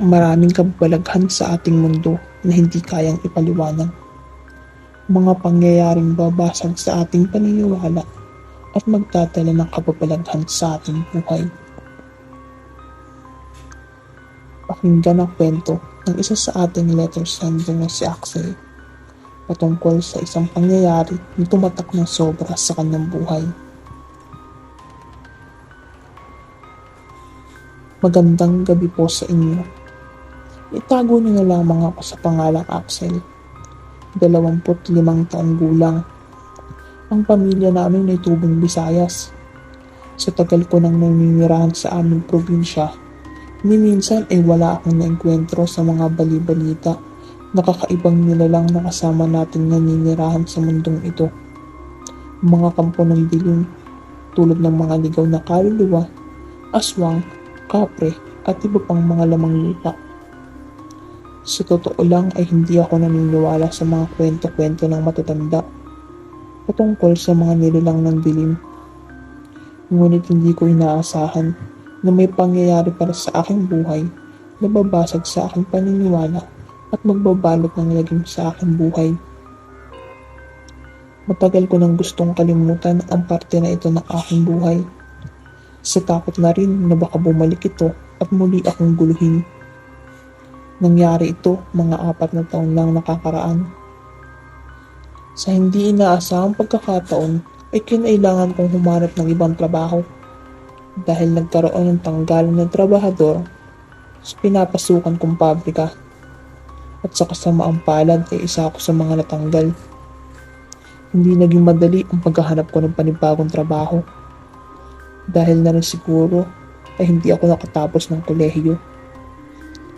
Maraming kababalaghan sa ating mundo na hindi kayang ipaliwanag. Mga pangyayaring babasag sa ating paniniwala at magdadala ng kababalaghan sa ating buhay. Pakinggan ang kwento ng isa sa ating letter sender na si Axel patungkol sa isang pangyayari na tumatak ng sobra sa kanyang buhay. Magandang gabi po sa inyo. Itago niyo na lamang ako sa pangalang Axel. 25 taong gulang. Ang pamilya namin ay tubong Visayas. Sa tagal ko nang naninirahan sa aming probinsya, ni minsan ay wala akong naengkwentro sa mga bali-balita na kakaibang nilalang na kasama nating naninirahan sa mundong ito. Mga kampo ng dilim, tulad ng mga ligaw na kaluluwa, aswang, kapre at iba pang mga lamang lupa. Sa totoo lang ay hindi ako naniniwala sa mga kwento-kwento ng matatanda patungkol sa mga nilalang ng dilim. Ngunit hindi ko inaasahan na may pangyayari para sa aking buhay na babasag sa aking paniniwala at magbabalot ng lagim sa aking buhay. Matagal ko nang gustong kalimutan ang parte na ito ng aking buhay. Sa takot na rin na baka bumalik ito at muli akong guluhin. Nangyari ito mga 4 na taon lang nakakaraan. Sa hindi inaasahang pagkakataon ay kinailangan kong humanap ng ibang trabaho dahil nagkaroon ng tanggalan ng trabahador sa pinapasukan kong pabrika at sa kasamaang palad ay isa ako sa mga natanggal. Hindi naging madali ang paghahanap ko ng panibagong trabaho dahil na rin siguro ay hindi ako nakatapos ng kolehiyo.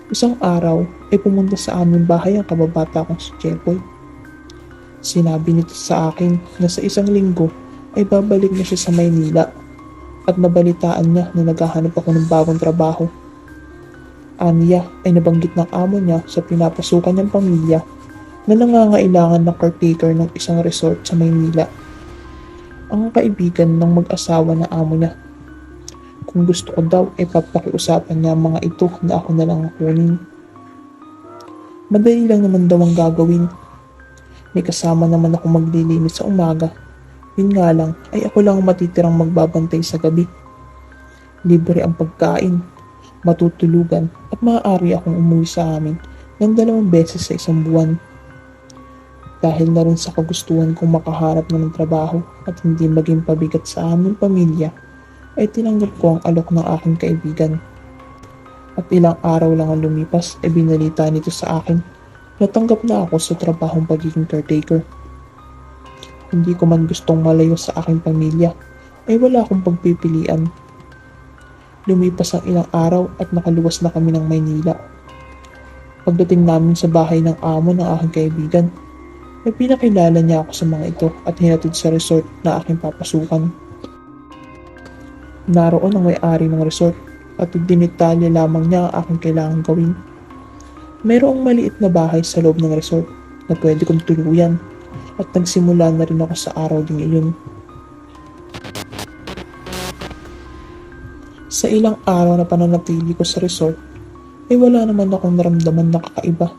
Isang araw ay pumunta sa aming bahay ang kababata kong si Jepoy. Sinabi nito sa akin na sa isang linggo ay babalik na siya sa Maynila at nabalitaan niya na naghahanap ako ng bagong trabaho. Aniya ay nabanggit ng amo niya sa pinapasukan niyang pamilya na nangangailangan ng caretaker ng isang resort sa Maynila. Ang kaibigan ng mag-asawa na amo niya. Kung gusto ko daw ay papakiusapan niya mga ito na ako na lang kunin. Madali lang naman daw ang gagawin. May kasama naman ako maglilinis sa umaga. Yun nga lang ay ako lang matitirang magbabantay sa gabi. Libre ang pagkain, matutulugan at maaari akong umuwi sa amin ng 2 beses sa isang buwan. Dahil na rin sa kagustuhan kong makaharap na ng trabaho at hindi maging pabigat sa aming pamilya, ay tinanggap ko ang alok ng aking kaibigan. At ilang araw lang ang lumipas ay binalita nito sa akin na tanggap na ako sa trabahong pagiging caretaker. Hindi ko man gustong malayo sa aking pamilya ay wala akong pagpipilian. Lumipas ang ilang araw at nakaluwas na kami ng Maynila. Pagdating namin sa bahay ng amo ng aking kaibigan, ay pinakilala niya ako sa mga ito at hinatid sa resort na aking papasukan. Naroon ang may-ari ng resort at dinitalya lamang niya ang aking kailangan gawin. Mayroong maliit na bahay sa loob ng resort na pwede kong tuluyan at nagsimula na rin ako sa araw ding iyon. Sa ilang araw na pananatili ko sa resort ay wala naman akong naramdaman na kakaiba.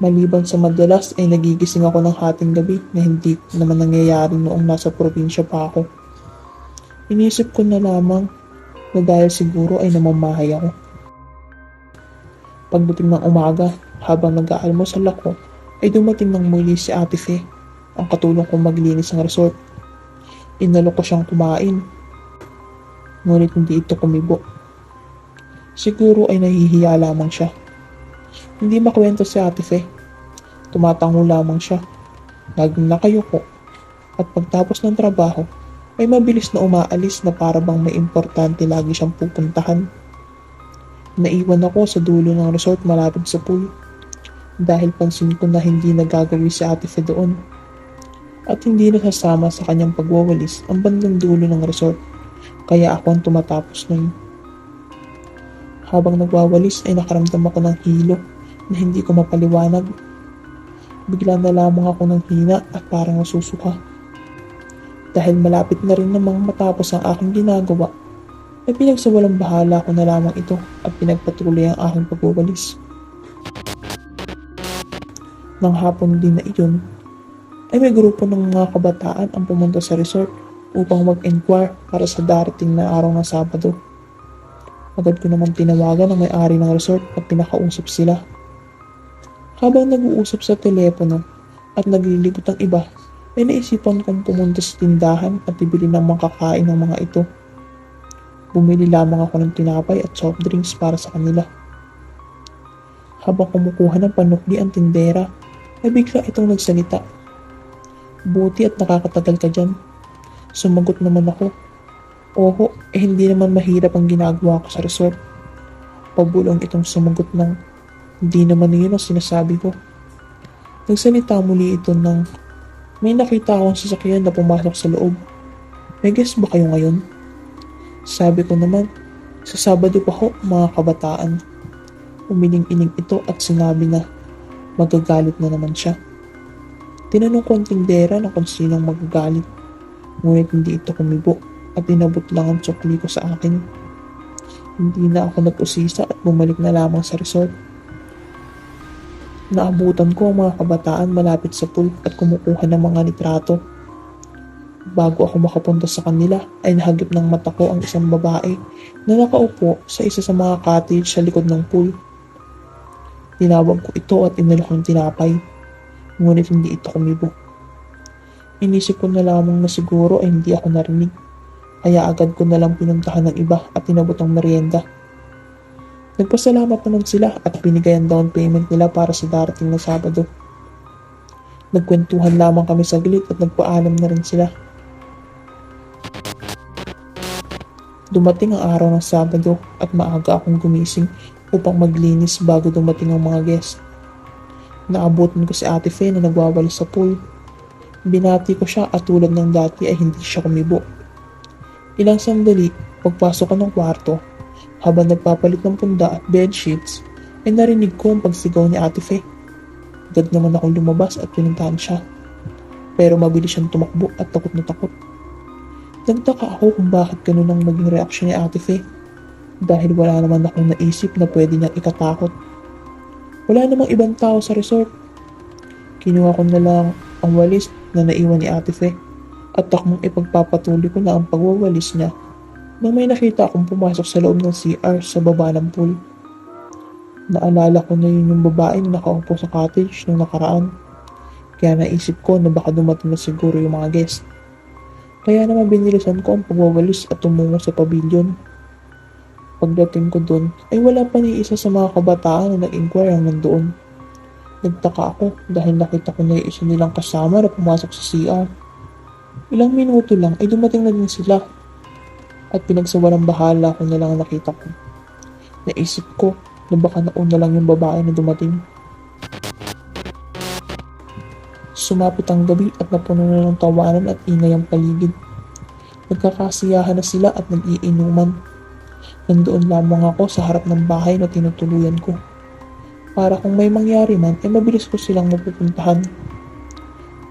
Maliban sa madalas ay nagigising ako ng hating gabi na hindi naman nangyayari noong nasa probinsya pa ako. Inisip ko na lamang na dahil siguro ay namamahay ako. Pagdating ng umaga, habang nag-aalmusal ako, ay dumating ng muli si Ate Fe, ang katulong kong maglinis ng resort. Inalok ko siyang kumain, ngunit hindi ito kumibo. Siguro ay nahihiya lamang siya. Hindi makwento si Ate Fe. Tumatango lamang siya. Laging nakayuko. At pagtapos ng trabaho, ay mabilis na umaalis na para bang may importante lagi siyang pupuntahan. Naiwan ako sa dulo ng resort malapit sa pool dahil pansin ko na hindi nagagawi si Ate Fe doon at hindi nasasama sa kanyang pagwawalis ang bandang dulo ng resort, kaya ako ang tumatapos nun. Habang nagwawalis ay nakaramdam ako ng hilo na hindi ko mapaliwanag. Bigla na lamang ako ng hina at parang nasusuka. Dahil malapit na rin namang matapos ang aking ginagawa, ay pinagsawalang bahala ko na lamang ito at pinagpatuloy ang aking pagwawalis. Nang hapon din na iyon, ay may grupo ng mga kabataan ang pumunta sa resort upang mag-inquire para sa darating na araw ng Sabado. Agad ko naman tinawagan ang may-ari ng resort at pinakausap sila. Habang nag-uusap sa telepono at naglilibot ang iba, ay naisipan kong pumunta sa tindahan at ibili ng makakain ng mga ito. Bumili lamang ako ng tinapay at soft drinks para sa kanila. Habang kumukuha ng panukli ang tindera, ay bigla itong nagsalita. "Buti at nakakatagal ka dyan." Sumagot naman ako. "Oo, hindi naman mahirap ang ginagawa ko sa resort." Pabulong itong sumagot ng, "Hindi naman yun ang sinasabi ko." Nagsalita muli ito ng, "May nakita akong sasakyan na pumasok sa loob. May guest ba kayo ngayon?" Sabi ko naman, "Sa Sabado pa ho, mga kabataan." Umiling-iling ito at sinabi na magagalit na naman siya. Tinanong ko ang tindera na kung sinong magagalit, ngunit hindi ito kumibo at inabot lang ang tsukli ko sa akin. Hindi na ako nag-usisa at bumalik na lamang sa resort. Naabutan ko ang mga kabataan malapit sa pool at kumukuha ng mga litrato. Bago ako makapunta sa kanila ay nahagip ng mata ko ang isang babae na nakaupo sa isa sa mga cottage sa likod ng pool. Tinawag ko ito at inalok ng tinapay, ngunit hindi ito kumibo. Inisip ko na lamang na siguro ay hindi ako narinig, kaya agad ko na lang pinuntahan ng iba at tinabot ang merienda. Nagpasalamat naman sila at binigay ang down payment nila para sa darating na Sabado. Nagkwentuhan lamang kami saglit at nagpaalam na rin sila. Dumating ang araw ng Sabado at maaga akong gumising upang maglinis bago dumating ang mga guest. Naabutan ko si Ate Fe na nagwawalis sa pool. Binati ko siya at tulad ng dati ay hindi siya kumibo. Ilang sandali, pagpasok ko ng kwarto, habang nagpapalit ng punda at bedsheets, ay narinig ko ang pagsigaw ni Ate Fe. Agad naman akong lumabas at pinuntahan siya. Pero mabilis siyang tumakbo at takot na takot. Nagtaka ako kung bakit ganun ang maging reaksyon ni Ate Fe, dahil wala naman akong naisip na pwede niyang ikatakot. Wala namang ibang tao sa resort. Kinuha ko na lang ang walis na naiwan ni Ate Fe at takmang ipagpapatuloy ko na ang pagwawalis niya nang may nakita akong pumasok sa loob ng CR sa baba ng pool. Naalala ko na yun yung babae na nakaupo sa cottage nung nakaraan, kaya naisip ko na baka dumating na siguro yung mga guest. Kaya naman binilisan ko ang pagwawalis at tumungo sa pavilion. Pagdating ko doon ay wala pa ni isa sa mga kabataan na nag-inquire ang nandoon. Nagtaka ako dahil nakita ko na yung isa nilang kasama na pumasok sa CR. Ilang minuto lang ay dumating na din sila at pinagsawalang bahala ko na lang ang nakita ko. Naisip ko na baka nauna lang yung babae na dumating. Sumapit ang gabi at napuno na ng tawanan at ingay ang paligid. Nagkakasiyahan na sila at nag-iinuman. Nandoon lamang ako sa harap ng bahay na tinutuluyan ko. Para kung may mangyari man ay mabilis ko silang mapupuntahan.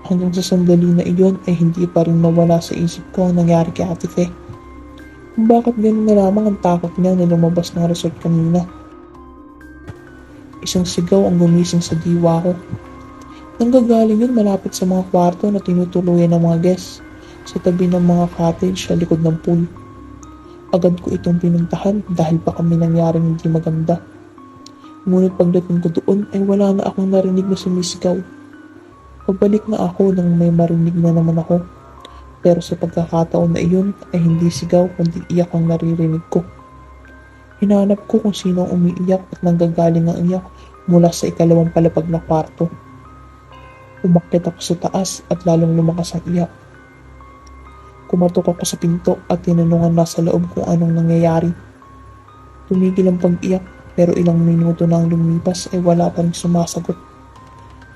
Hanggang sa sandali na iyon ay hindi pa rin mawala sa isip ko ang nangyari kay Ate Fe. Kung bakit ganun na lamang ang takot niya na lumabas ng resort kanina. Isang sigaw ang gumising sa diwa ko. Nanggagaling yun malapit sa mga kwarto na tinutuluyan ng mga guests sa tabi ng mga cottage sa likod ng pool. Agad ko itong pinuntahan dahil baka may nangyaring hindi maganda. Ngunit pagdating ko doon ay wala na akong narinig na sumisigaw. Pabalik na ako nang may marinig na naman ako. Pero sa pagkakataon na iyon ay hindi sigaw kundi iyak ang naririnig ko. Hinanap ko kung sino ang umiiyak at nanggagaling ang iyak mula sa ikalawang palapag na kwarto. Umakyat ako sa taas at lalong lumakas ang iyak. Kumatok ako sa pinto at tinanungan nasa loob kung anong nangyayari. Tumigil ang pag-iyak pero ilang minuto nang lumipas ay wala pa rin sumasagot.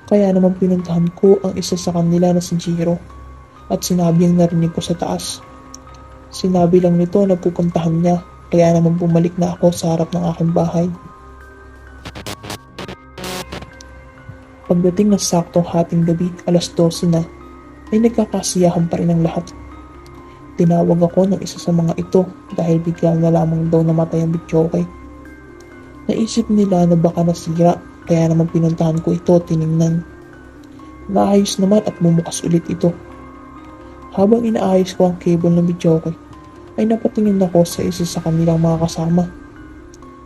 Kaya naman pinuntahan ko ang isa sa kanila na si Jiro at sinabi ang narinig ko sa taas. Sinabi lang nito na pupuntahan niya kaya naman bumalik na ako sa harap ng aking bahay. Pagdating ng saktong hating gabi, 12:00 na, ay nagkakasiyahan pa rin ang lahat. Tinawag ako ng isa sa mga ito dahil bigla na lamang daw namatay ang bityoke. Naisip nila na baka nasira kaya naman pinuntahan ko ito at tiningnan. Naayos naman at bumukas ulit ito. Habang inaayos ko ang cable ng bityoke ay napatingin ako sa isa sa kanilang mga kasama.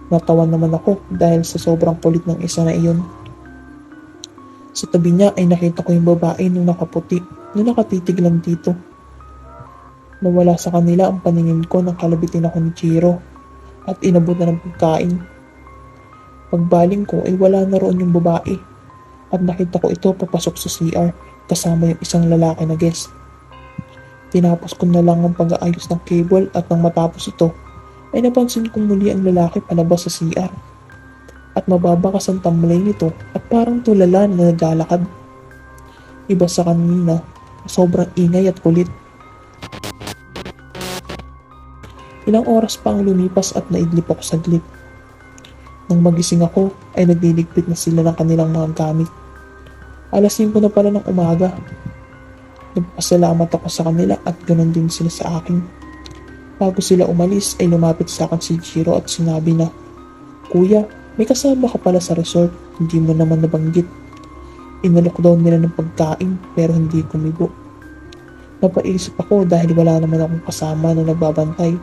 Natawan naman ako dahil sa sobrang kulit ng isa na iyon. Sa tabi niya ay nakita ko yung babae na nakaputi na nakatitig lang dito. Nawala sa kanila ang paningin ko nang kalabitin ako ni Chiro at inabot na ng pagkain. Pagbaling ko ay wala na roon yung babae at nakita ko ito papasok sa CR kasama yung isang lalaki na guest. Tinapos ko na lang ang pag-aayos ng cable at nang matapos ito ay napansin kong muli ang lalaki palabas sa CR. At mababakas ang tamlay nito at parang tulala na naglalakad. Iba sa kanina, sobrang ingay at kulit. Ilang oras pa ang lumipas at naidlip ako saglit. Nang magising ako ay nagliligpit na sila ng kanilang mga gamit. 5:00 na pala ng umaga. Nagpasalamat ako sa kanila at ganoon din sila sa akin. Bago sila umalis ay lumapit sa akin si Chiro at sinabi na, "Kuya, may kasama ka pala sa resort, hindi mo naman nabanggit." Inalok daw nila ng pagkain pero hindi kumibo. Napaisip ako dahil wala naman akong kasama na nagbabantay.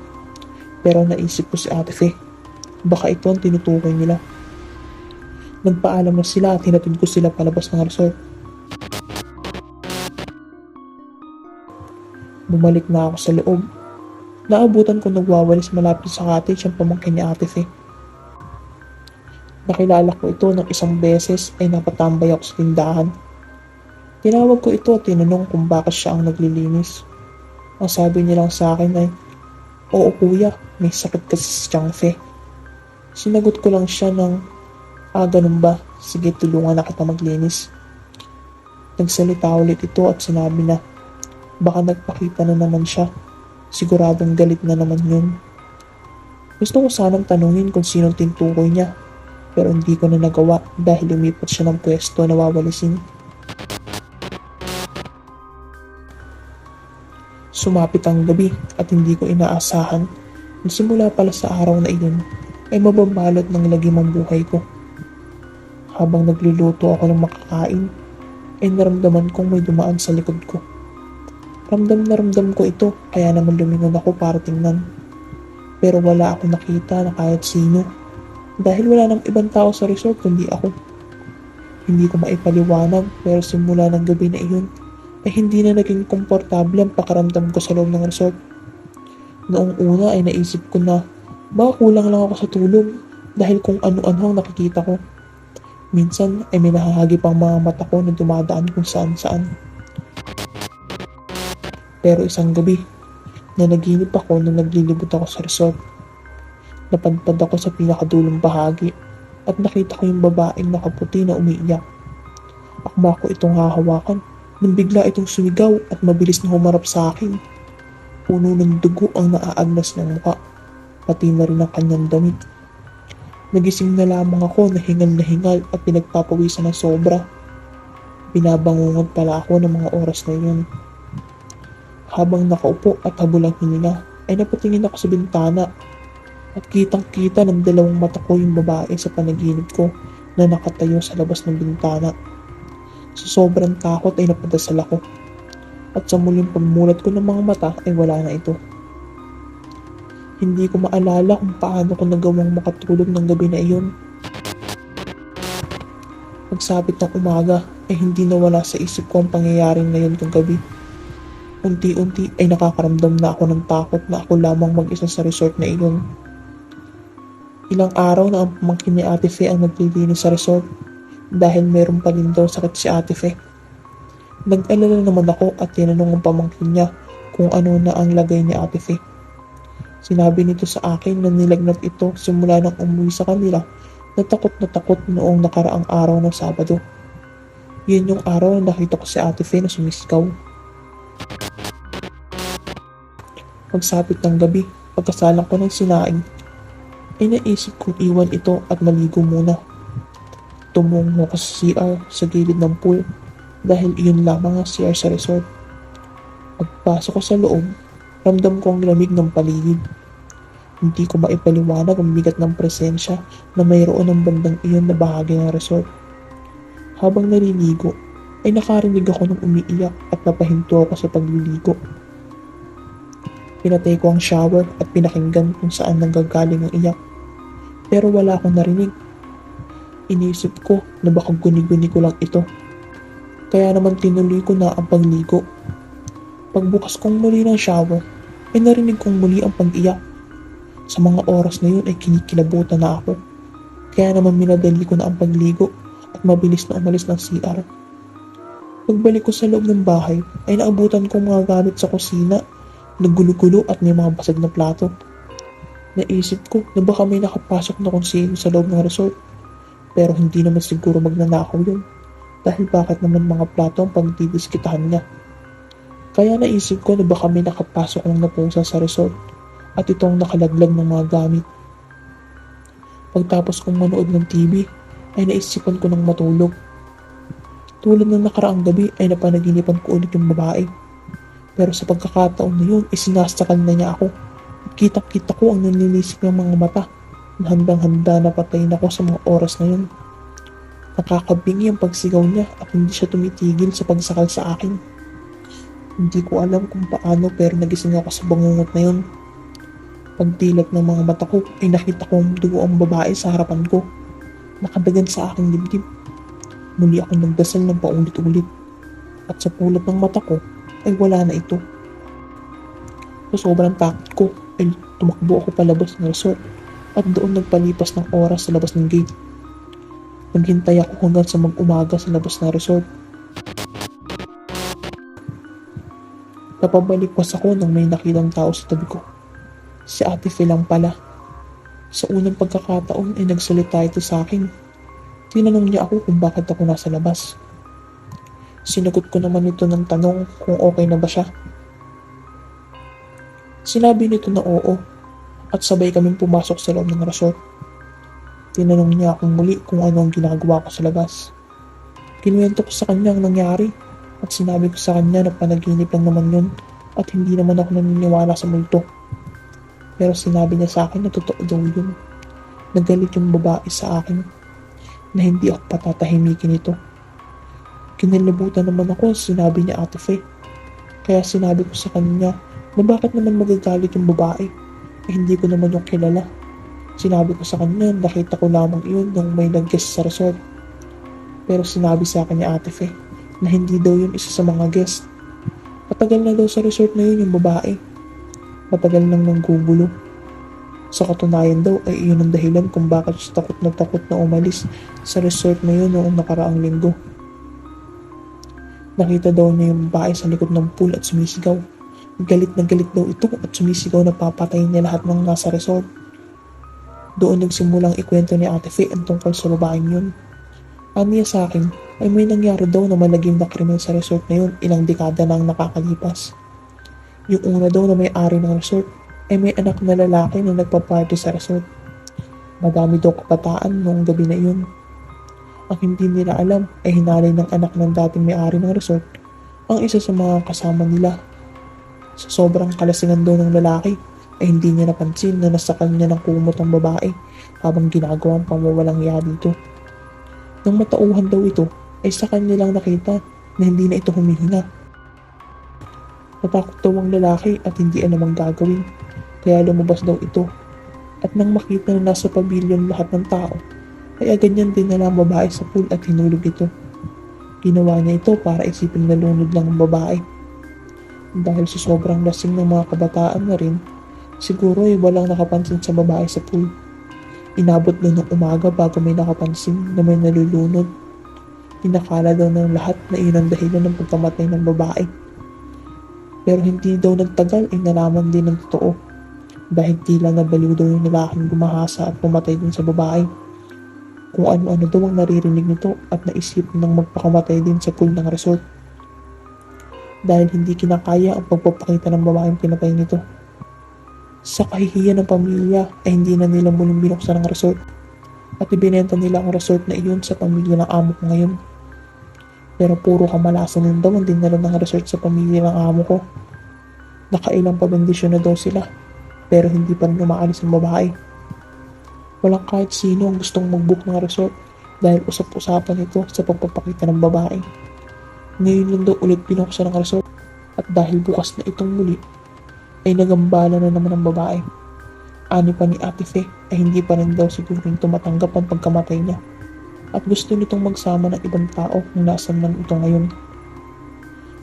Pero naisip ko si Ate Fe. Baka ito ang tinutukoy nila. Nagpaalam na sila at hinatid ko sila palabas ng resort. Bumalik na ako sa loob. Naabutan ko nagwawalis malapit sa cottage ang pamangkin ni Ate Fe. Nakilala ko ito ng isang beses ay napatambay ako sa tindahan. Tinawag ko ito at tinanong kung bakit siya ang naglilinis. Ang sabi niya lang sa akin ay, "Oo kuya, may sakit kasi sa tiyang Fe." Sinagot ko lang siya ng, ganun ba? Sige, tulungan na kita maglinis." Nagsalita ulit ito at sinabi na, baka nagpakita na naman siya. Siguradong galit na naman yun. Gusto ko sanang tanungin kung sinong tintukoy niya, pero hindi ko na nagawa dahil lumipat siya ng pwesto na wawalisin. Sumapit ang gabi at hindi ko inaasahan na simula pala sa araw na iyon ay mababalot ng lagim ang buhay ko. Habang nagluluto ako ng makakain, ay naramdaman kong may dumaan sa likod ko. Ramdam na ramdam ko ito kaya naman lumingon ako para tingnan. Pero wala akong nakita na kahit sino dahil wala nang ibang tao sa resort kundi ako. Hindi ko maipaliwanag pero simula ng gabi na iyon ay hindi na naging komportable ang pakaramdam ko sa loob ng resort. Noong una ay naisip ko na baka kulang lang ako sa tulog dahil kung ano-ano ang nakikita ko. Minsan ay may nahahagip ang mga mata ko na dumadaan kung saan-saan. Pero isang gabi, nanaginip ako nung naglilibot ako sa resort. Napadpad ako sa pinakadulong bahagi at nakita ko yung babaeng nakaputi na umiiyak. Akma ko itong hahawakan nang bigla itong sumigaw at mabilis na humarap sa akin. Puno ng dugo ang naaagnas ng mukha, pati na rin ang kanyang damit. Nagising na lamang ako na hingal at pinagpapawisan ng sobra. Binabangungot pala ako ng mga oras na yun. Habang nakaupo at habulang hininga, ay napatingin ako sa bintana at kitang-kita ng dalawang mata ko yung babae sa panaginip ko na nakatayo sa labas ng bintana. Sa sobrang takot ay napadasal ako at sa muling pagmulat ko ng mga mata ay wala na ito. Hindi ko maalala kung paano ko nagawang makatulog ng gabi na iyon. Pagsapit ng umaga ay hindi nawala sa isip ko ang pangyayaring na yun kagabi. Unti-unti ay nakakaramdam na ako ng takot na ako lamang mag-isa sa resort na iyon. Ilang araw na ang pamangkin ni Ate Fe ang naglilinis sa resort dahil meron pa rin daw sakit si Ate Fe. Nag-alala naman ako at tinanong ang pamangkin niya kung ano na ang lagay ni Ate Fe. Sinabi nito sa akin na nilagnat ito simula nang umuwi sa kanila na takot noong nakaraang araw ng Sabado. Yun yung araw na nakita ko si Ate Fe na sumisigaw. Pagsapit ng gabi, pagkasalang ko ng sinaing, ay naisip kong iwan ito at maligo muna. Tumungo ko sa CR sa gilid ng pool dahil iyon lamang ang CR sa resort. Pagpasok ko sa loob, Ramdam ko ang lamig ng paligid. Hindi ko maipaliwanag ang bigat ng presensya na mayroon ng bandang iyon na bahagi ng resort. Habang naliligo, ay nakarinig ako ng umiiyak at napahinto ako sa pagliligo. Pinatay ko ang shower at pinakinggan kung saan nanggagaling ang iyak. Pero wala akong narinig. Inisip ko na baka guni-guni ko lang ito. Kaya naman tinuloy ko na ang pagligo. Pagbukas kong muli ng shower, ay narinig kong muli ang pag-iyak. Sa mga oras na yun ay kinikilabutan na ako. Kaya naman minadali ko na ang pagligo at mabilis na umalis ng CR. Pagbalik ko sa loob ng bahay ay naabutan kong mga gamit sa kusina, nagulo-gulo at may mga basag na plato. Naisip ko na baka may nakapasok na kung sino sa loob ng resort. Pero hindi naman siguro magnanakaw yun. Dahil bakit naman mga plato ang pagdidiskitahan niya. Kaya naisip ko na baka may nakapasok ng napusa sa resort at itong nakalaglag ng mga gamit. Pagtapos kong manood ng TV ay naisipan ko ng matulog. Tulad ng nakaraang gabi ay napanaginipan ko ulit yung babae. Pero sa pagkakataon na yun ay sinasakal na niya ako. At kitang-kita ko ang nanilisik ng mga mata na handang-handa na patayin ako sa mga oras na yun. Nakakabingi ang pagsigaw niya at hindi siya tumitigil sa pagsakal sa akin. Hindi ko alam kung paano pero nagising ako sa bangungot na yun. Pagdilat ng mga mata ko ay nakita kong dugo ang babae sa harapan ko. Nakadagan sa aking dibdib. Muli akong nagdasal ng paulit-ulit. At sa pulot ng mata ko ay wala na ito. Sa sobrang takot ko ay tumakbo ako palabas ng resort at doon nagpalipas ng oras sa labas ng gate. Naghintay ako hanggang sa mag-umaga sa labas ng resort. Napabalikwas ako nang may nakitang tao sa tabi ko. Si Ate Fe lang pala. Sa unang pagkakataon ay nagsalita ito sa akin. Tinanong niya ako kung bakit ako nasa labas. Sinagot ko naman ito ng tanong kung okay na ba siya. Sinabi nito na oo at sabay kaming pumasok sa loob ng resort. Tinanong niya akong muli kung ano ang ginagawa ko sa labas. Kinuwento ko sa kanya ang nangyari at sinabi ko sa kanya na panaginip lang naman yun at hindi naman ako naniniwala sa multo. Pero sinabi niya sa akin na totoo daw yun. Nagalit yung babae sa akin na hindi ako patatahimikin ito. Kinalibutan naman ako, sinabi niya Ate Fe. Kaya sinabi ko sa kanya na bakit naman magagalit yung babae. Hindi ko naman yung kilala. Sinabi ko sa kanya, nakita ko lamang iyon nung may nag-guest sa resort. Pero sinabi sa akin ni Ate Fe na hindi daw yun isa sa mga guest. Matagal na daw sa resort na yun yung babae. Matagal nang nanggugulo. Sa katunayan daw ay iyon ang dahilan kung bakit siya takot na umalis sa resort na yun noong nakaraang linggo. Nakita daw niya yung babae sa likod ng pool at sumisigaw. Galit na galit daw ito at sumisigaw na papatayin niya lahat ng nasa resort. Doon nagsimulang ikwento ni Ate Fe ang tungkol sa babaeng yun. Aniya sa akin ay may nangyari daw na malagim na krimen sa resort na yun ilang dekada na ang nakakalipas. Yung una daw na may-ari ng resort ay may anak na lalaki na nagpa-party sa resort. Madami daw kabataan noong gabi na iyon. Ang hindi nila alam ay hinalay ng anak ng dating may-ari ng resort ang isa sa mga kasama nila. Sa sobrang kalasingan daw ng lalaki ay hindi niya napansin na nasakal niya ng kumot ang babae habang ginagawa ang pamawalang iya dito. Nang matauhan daw ito ay sa kanilang nakita na hindi na ito humihinga. Natakot daw ang lalaki at hindi alam ang gagawin kaya lumabas daw ito at nang makita na nasa pavilion lahat ng tao ay agad niyang dinala ang babae sa pool at hinulog ito. Ginawa niya ito para isipin na lunod lang ang babae. Dahil sa sobrang lasing ng mga kabataan na rin, siguro ay walang nakapansin sa babae sa pool. Inabot daw ng umaga bago may nakapansin na may nalulunod. Inakala daw ng lahat na iyon ang dahilan ng pagkamatay ng babae. Pero hindi daw nagtagal ay nalaman din ng totoo. Dahil tila nabaliw daw yung lalaking gumahasa at pumatay din sa babae. Kung ano-ano daw ang naririnig nito at naisip ng magpakamatay din sa pool ng resort. Dahil hindi kinakaya ang pagpapakita ng babaeng pinatay nito. Sa kahihiyan ng pamilya ay hindi na nila muling binuksan ang resort at ibinenta nila ang resort na iyon sa pamilya ng amo ko ngayon. Pero puro kamalasan din daw ang dinala ng resort sa pamilya ng amo ko. Nakailang pabendisyon na daw sila, pero hindi pa rin umaalis ang babae. Walang kahit sino ang gustong mag-book ng resort dahil usap-usapan ito sa pagpapakita ng babae. Ngayon lang daw ulit pinuksan ng resort at dahil bukas na itong muli, ay nagambala na naman ang babae. Ani pa ni Ate Fe ay hindi pa rin daw siguro tumatanggap ang pagkamatay niya at gusto nitong magsama ng ibang tao kung nasan man ito ngayon.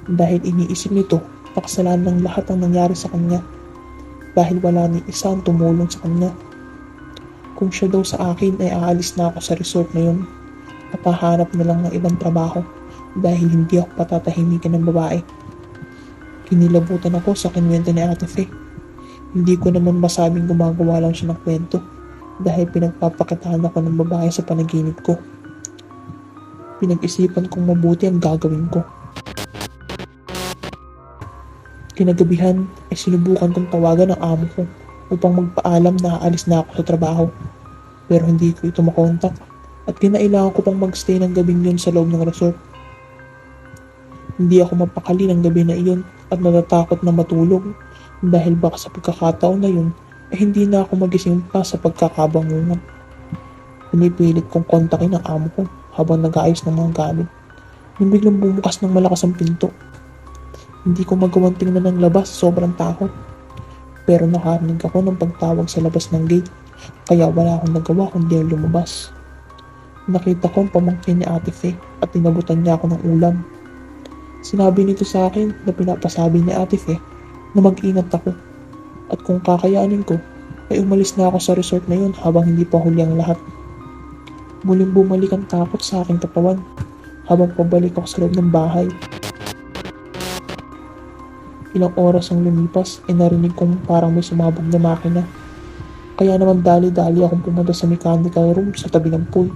Dahil iniisip nito, pakasalan ng lahat ang nangyari sa kanya dahil wala ni isa ang tumulong sa kanya. Kung siya daw sa akin ay aalis na ako sa resort na yun at hahanap na lang ng ibang trabaho dahil hindi ako patatahimikin ng babae. Kinilabutan ako sa kinwento ni Ate Fe. Hindi ko naman masabing gumagawa lang siya ng kwento dahil pinagpapakitaan ako ng babae sa panaginip ko. Pinag-isipan kong mabuti ang gagawin ko. Kinagabihan ay sinubukan kong tawagan ang amo ko upang magpaalam na aalis na ako sa trabaho. Pero hindi ko ito makontak at kinailangan ko pang magstay ng gabing yun sa loob ng resort. Hindi ako mapakali ng gabi na iyon at natatakot na matulog dahil baka sa pagkakataon na yun ay hindi na ako magising pa sa pagkakabangungan. Pinipilit kong kontakin ang amo ko habang nag-aayos ng mga gamit. Nung biglang bumukas ng malakas ang pinto. Hindi ko magawang tingnan ng labas, sobrang takot. Pero nakarinig ako ng pagtawag sa labas ng gate, kaya wala akong nagawa kundi ang lumabas. Nakita ko ang pamangkin ni Ate Fe at tinabutan niya ako ng ulam. Sinabi nito sa akin na pinapasabi ni Ate Fe na mag-ingat ako at kung kakayanin ko ay umalis na ako sa resort na yun habang hindi pa huli ang lahat. Muling bumalik ang takot sa aking katawan habang pabalik ako sa loob ng bahay. Ilang oras ang lumipas ay narinig kong parang may sumabog na makina. Kaya naman dali-dali akong pumunta sa mechanical room sa tabi ng pool.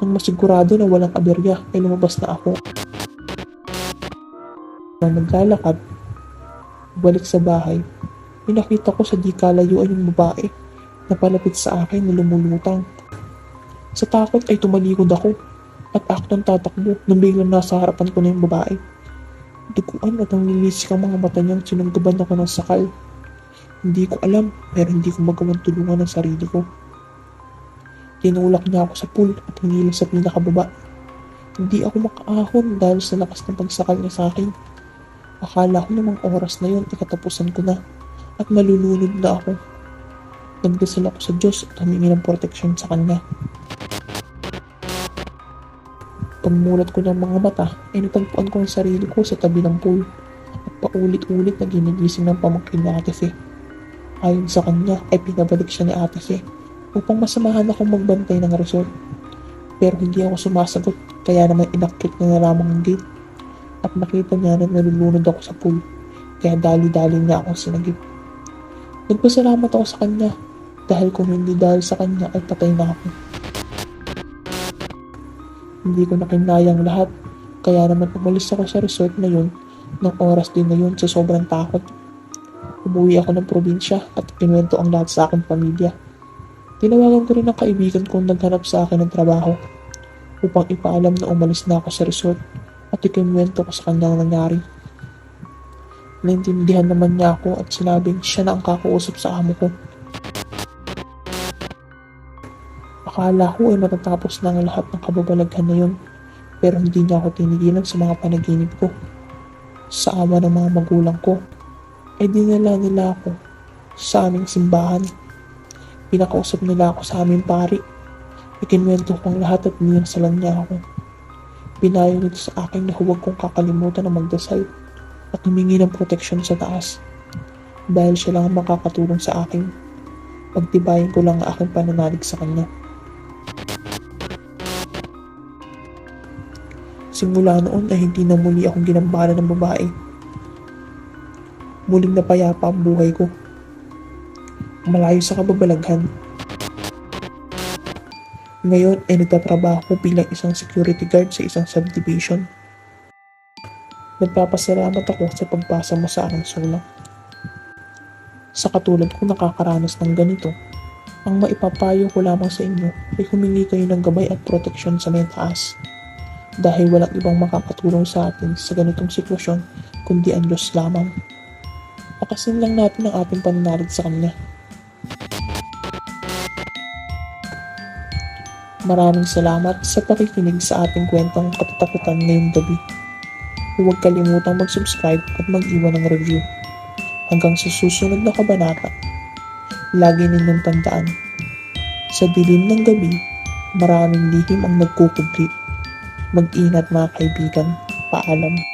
Nang masigurado na walang aberya ay lumabas na ako. Nang naglalakad, balik sa bahay, pinakita ko sa di kalayuan yung babae na palapit sa akin na lumulutang. Sa takot ay tumalikod ako at aktong tatakbo nang biglang nasa harapan ko na yung babae. Duguan at ang lilisik ang mga mata niyang sinunggaban ako ng sakal. Hindi ko alam pero hindi ko magawang tulungan ang sarili ko. Tinulak niya ako sa pool at hinila sa pinakababa. Hindi ako makaahon dahil sa lakas ng pagsakal niya sa akin. Akala ko namang oras na yun ikatapusan ko na at malulunod na ako. Nagdasal ako sa Diyos at humingi ng proteksyon sa Kanya. Pagmulat ko ng mga mata ay natagpuan ko ang sarili ko sa tabi ng pool at paulit-ulit na ginigising ng pamangkin ni Ate Fe. Ayon sa kanya ay pinabalik siya ni Ate Fe upang masamahan akong magbantay ng resort. Pero hindi ako sumasagot kaya naman inakyat niya na lamang ang gate at nakita niya na nalulunod ako sa pool kaya dali-dali niya akong sinagip. Nagpasalamat ako sa kanya dahil kung hindi dahil sa kanya ay patay na ako. Hindi ko nakinayang lahat, kaya naman umalis ako sa resort na yun ng oras din na yun sa sobrang takot. Umuwi ako ng probinsya at kinuwento ang lahat sa aking pamilya. Tinawagan ko rin ang kaibigan kong naghanap sa akin ng trabaho upang ipaalam na umalis na ako sa resort at ikinuwento ko sa kanya ang nangyari. Naintindihan naman niya ako at sinabing siya na ang kakausap sa amo ko. Akala ko ay matatapos na ang lahat ng kababalaghan na yun, pero hindi niya ako tinigilan sa mga panaginip ko. Sa awa ng mga magulang ko, ay dinala nila ako sa aming simbahan. Pinakausap nila ako sa aming pari. Ikinwento ko ang lahat at niyangsalan niya ako. Pinayo nito sa akin na huwag kong kakalimutan na magdasal at humingi ng proteksyon sa taas. Dahil siya lang ang makakatulong sa akin. Pagtibayin ko lang ang aking pananalig sa kanya. Simula noon ay hindi na muli akong ginambala ng babae. Muling napayapa ang buhay ko. Malayo sa kababalaghan. Ngayon ay nagtatrabaho ko bilang isang security guard sa isang subdivision. Nagpapasalamat ako sa pagbasa mo sa aking sulat. Sa katulad ko nakakaranas ng ganito, ang maipapayo ko lamang sa inyo ay humingi kayo ng gabay at proteksyon sa may taas. Dahil walang ibang makakatulong sa atin sa ganitong sitwasyon kundi ang Diyos lamang. Pakasin lang natin ang ating pananalig sa kanya. Maraming salamat sa pakikinig sa ating kwentong katatakutan ngayong gabi. Huwag kalimutang mag-subscribe at mag-iwan ng review. Hanggang sa susunod na kabanata, lagi ninyong tandaan, sa dilim ng gabi, maraming lihim ang nagkukubli. Mag-ingat mga kaibigan. Paalam.